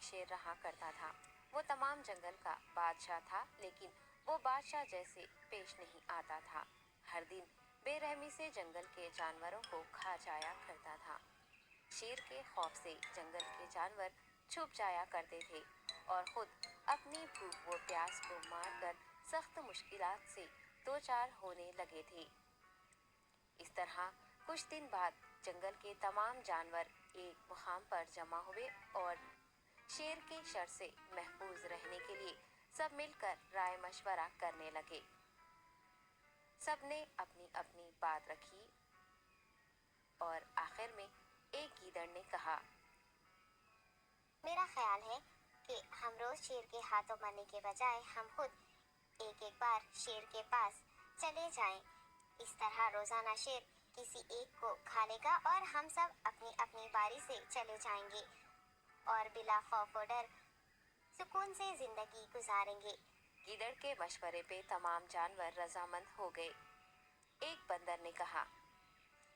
एक शेर रहा करता था। वो तमाम जंगल का बादशाह था, लेकिन वो बादशाह जैसे पेश नहीं आता था। हर दिन बेरहमी से जंगल के जानवरों को खा जाया करता था। शेर के खौफ से जंगल के जानवर छुप जाया करते थे और खुद अपनी भूख व प्यास को मारकर सख्त मुश्किलात से दो चार होने लगे थे। इस तरह कुछ दिन बाद जंगल के तमाम जानवर एक मुकाम पर जमा हुए और शेर के शर से महफूज रहने के लिए सब मिलकर राय मशवरा करने लगे। सबने अपनी अपनी बात रखी और आखिर में एक गीदड़ ने कहा, मेरा ख्याल है कि हम रोज शेर के हाथों मरने के बजाय हम खुद एक एक बार शेर के पास चले जाएं। इस तरह रोजाना शेर किसी एक को खा लेगा और हम सब अपनी अपनी बारी से चले जाएंगे और बिला खौफ व डर सुकून से जिंदगी गुजारेंगे। गीदड़ के मशवरे पे तमाम जानवर रजामंद हो गए। एक बंदर ने कहा,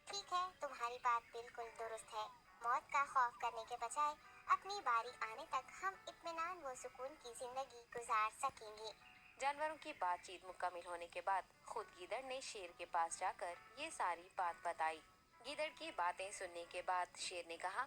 ठीक है, तुम्हारी बात बिल्कुल दुरुस्त है। मौत का खौफ करने के बजाय अपनी बारी आने तक हम इत्मीनान व सुकून की जिंदगी गुजार सकेंगे। जानवरों की बातचीत मुकम्मल होने के बाद खुद गीदड़ ने शेर के पास जाकर ये सारी बात बताई। गीदड़ की बातें सुनने के बाद शेर ने कहा,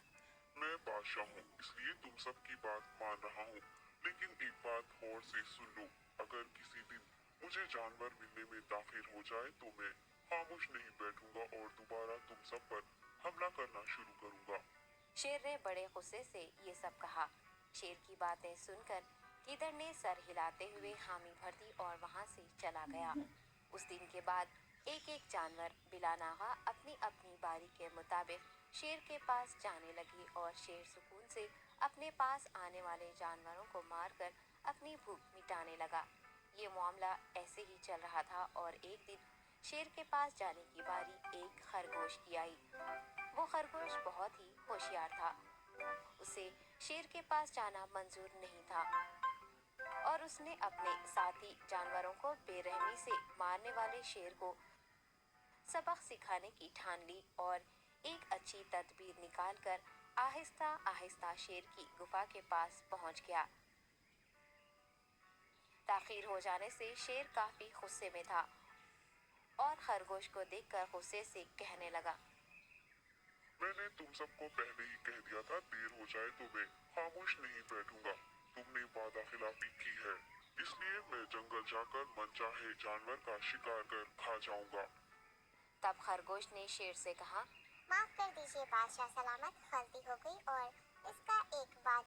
मैं बादशाह हूँ, इसलिए तुम सब की बात मान रहा हूँ, लेकिन एक बात गौर से सुन लो। अगर किसी दिन मुझे जानवर मिलने में ताखिर हो जाए तो मैं खामोश नहीं बैठूंगा और दोबारा तुम सब पर हमला करना शुरू करूंगा। शेर ने बड़े गुस्से से ये सब कहा। शेर की बातें सुनकर गीदड़ ने सर हिलाते हुए हामी भर दी और वहां से चला गया। उस दिन के बाद एक एक जानवर बिला नागा अपनी अपनी बारी के मुताबिक शेर के पास जाने लगी और शेर सुकून से अपने पास आने वाले जानवरों को मारकर अपनी भूख मिटाने लगा। ये मामला ऐसे ही चल रहा था और एक दिन शेर के पास जाने की बारी एक खरगोश की आई। वो खरगोश बहुत ही होशियार था। उसे शेर के पास जाना मंजूर नहीं था और उसने अपने साथी जानवरों को बेरहमी से मारने वाले शेर को सबक सिखाने की ठान ली और एक अच्छी तदबीर निकालकर आहिस्ता आहिस्ता शेर की गुफा के पास पहुंच गया। ताखीर हो जाने से शेर काफी गुस्से में था और खरगोश को देखकर गुस्से से कहने लगा, मैंने तुम सबको पहले ही कह दिया था, देर हो जाए तो मैं खामोश नहीं बैठूंगा। तुमने वादा खिलाफी की है, इसलिए मैं जंगल जाकर मनचाहे जानवर का शिकार कर खा जाऊंगा। तब खरगोश ने शेर से कहा, माफ कर दीजिए बादशाह, सलामत, गलती हो गई और इसका एक बात